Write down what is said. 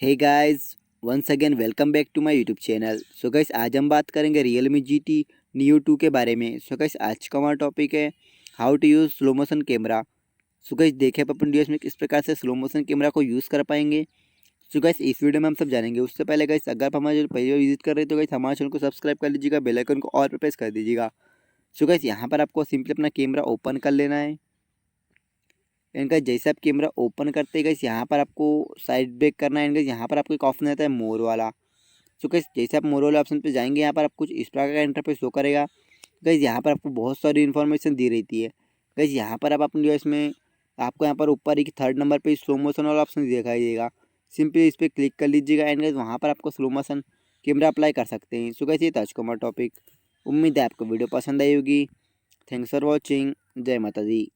Hey guys, once again welcome back to my YouTube channel. So guys, आज हम बात करेंगे Realme GT Neo 2 के बारे में। सो गाइस, आज का हमारा टॉपिक है how to use slow motion camera. So guys, देखें अपन वीडियोस में किस प्रकार से स्लो मोशन कैमरा को यूज़ कर पाएंगे। सो गाइस, इस वीडियो में हम सब जानेंगे। उससे पहले गाइस, अगर आप हमारे चैनल पहली बार विजिट कर रहे हैं तो गाइस हमारे चैनल को सब्सक्राइब कर लीजिएगा, बेल आइकन को ऑल पर प्रेस कर दीजिएगा। सो गाइस, यहाँ पर आपको सिंपली अपना कैमरा ओपन कर लेना है। एंड गाइस, जैसे आप कैमरा ओपन करते हैं गाइस, यहाँ पर आपको साइड बैक करना है। एंड गाइस, यहाँ पर आपको एक ऑप्शन आता है मोर वाला। सो गाइस, जैसे आप मोर वाले ऑप्शन पे जाएंगे, यहाँ पर आपको कुछ इस प्रकार का इंटरफेस शो करेगा। गाइस, यहाँ पर आपको बहुत सारी इन्फॉर्मेशन दी रहती है। गाइस, यहाँ पर आप अपने जो इसमें आपको यहाँ पर ऊपर एक थर्ड नंबर पे स्लो मोशन वाला ऑप्शन दिखाई देगा। सिंपली इस पर क्लिक कर लीजिएगा। एंड गाइस, वहाँ पर आपको स्लो मोशन कैमरा अप्लाई कर सकते हैं। सो गाइस, ये था आज का हमारा टॉपिक। उम्मीद है आपको वीडियो पसंद आई होगी। Thanks for watching. जय माता दी।